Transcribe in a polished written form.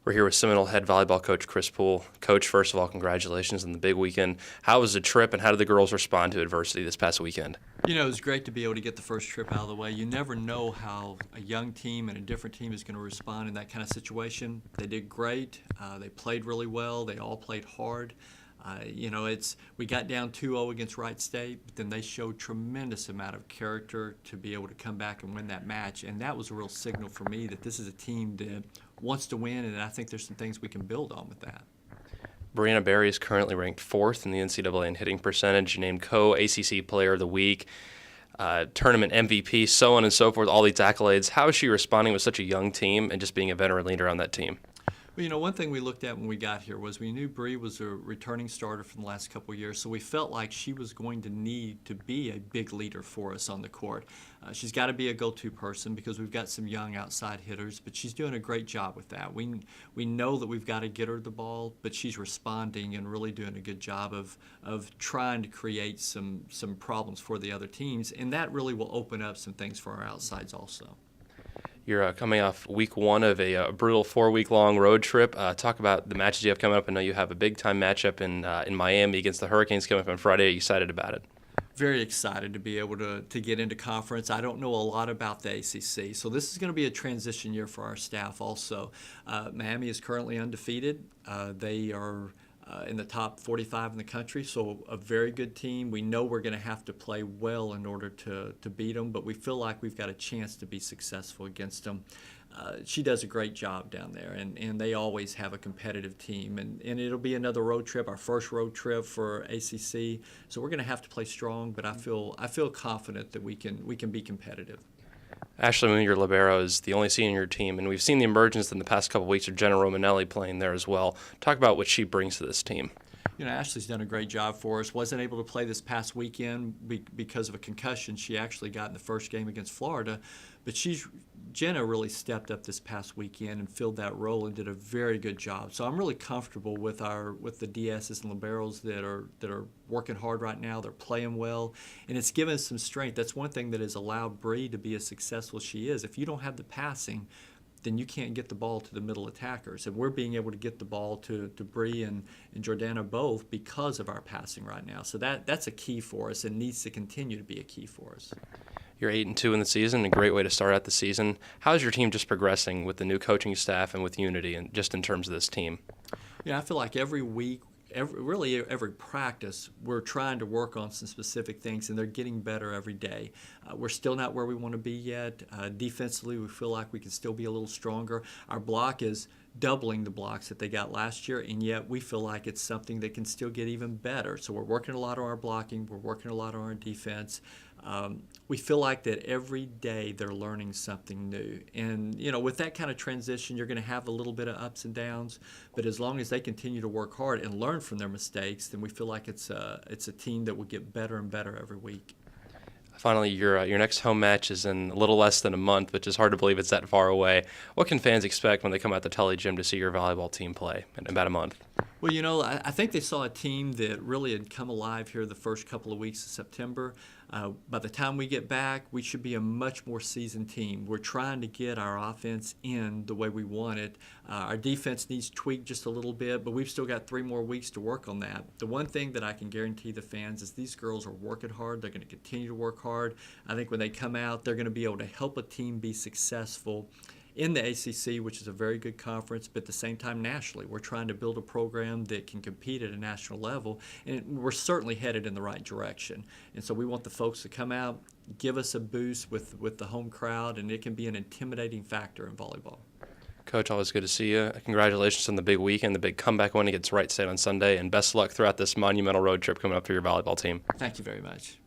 We're here with Seminole head volleyball coach Chris Poole. Coach, first of all, congratulations on the big weekend. How was the trip, and how did the girls respond to adversity this past weekend? You know, it was great to be able to get the first trip out of the way. You never know how a young team and a different team is going to respond in that kind of situation. They did great. They played really well. They all played hard. We got down 2-0 against Wright State, but then they showed tremendous amount of character to be able to come back and win that match. And that was a real signal for me that this is a team that wants to win, and I think there's some things we can build on with that. Brianna Berry is currently ranked 4th in the NCAA in hitting percentage, named co-ACC Player of the Week, tournament MVP, so on and so forth, all these accolades. How is she responding with such a young team and just being a veteran leader on that team? Well, you know, one thing we looked at when we got here was we knew Bree was a returning starter from the last couple of years, so we felt like she was going to need to be a big leader for us on the court. She's got to be a go-to person because we've got some young outside hitters, but she's doing a great job with that. We know that we've got to get her the ball, but she's responding and really doing a good job of trying to create some problems for the other teams, and that really will open up some things for our outsides also. You're coming off week one of a brutal 4-week-long road trip. Talk about the matches you have coming up. I know you have a big-time matchup in Miami against the Hurricanes coming up on Friday. Are you excited about it? Very excited to be able to get into conference. I don't know a lot about the ACC, so this is going to be a transition year for our staff also. Miami is currently undefeated. They are in the top 45 in the country, so a very good team. We know we're going to have to play well in order to beat them, but we feel like we've got a chance to be successful against them. She does a great job down there, and they always have a competitive team. And it'll be another road trip, our first road trip for ACC. So we're going to have to play strong, but I feel confident that we can be competitive. Ashley Moon, your libero, is the only senior team, and we've seen the emergence in the past couple of weeks of Jenna Romanelli playing there as well. Talk about what she brings to this team. You know, Ashley's done a great job for us. Wasn't able to play this past weekend because of a concussion she actually got in the first game against Florida, but Jenna really stepped up this past weekend and filled that role and did a very good job. So I'm really comfortable with the DSs and liberos that are working hard right now. They're playing well, and it's given us some strength. That's one thing that has allowed Bree to be as successful as she is. If you don't have the passing, then you can't get the ball to the middle attackers. And we're being able to get the ball to Bree and Jordana both because of our passing right now. So that's a key for us and needs to continue to be a key for us. You're 8-2 in the season, a great way to start out the season. How's your team just progressing with the new coaching staff and with unity and just in terms of this team? Yeah, I feel like every week, every practice, we're trying to work on some specific things, and they're getting better every day. We're still not where we want to be yet. Defensively, we feel like we can still be a little stronger. Our block is doubling the blocks that they got last year, and yet we feel like it's something that can still get even better. So we're working a lot on our blocking. We're working a lot on our defense. We feel like that every day they're learning something new. And, you know, with that kind of transition, you're going to have a little bit of ups and downs. But as long as they continue to work hard and learn from their mistakes, then we feel like it's a team that will get better and better every week. Finally, your next home match is in a little less than a month, which is hard to believe it's that far away. What can fans expect when they come out to Tully Gym to see your volleyball team play in about a month? Well, you know, I think they saw a team that really had come alive here the first couple of weeks of September. By the time we get back, we should be a much more seasoned team. We're trying to get our offense in the way we want it. Our defense needs tweaked just a little bit, but we've still got 3 more weeks to work on that. The one thing that I can guarantee the fans is these girls are working hard. They're going to continue to work hard. I think when they come out, they're going to be able to help a team be successful in the ACC, which is a very good conference, but at the same time nationally. We're trying to build a program that can compete at a national level, and we're certainly headed in the right direction. And so we want the folks to come out, give us a boost with the home crowd, and it can be an intimidating factor in volleyball. Coach, always good to see you. Congratulations on the big weekend, the big comeback win against Wright State on Sunday, and best of luck throughout this monumental road trip coming up for your volleyball team. Thank you very much.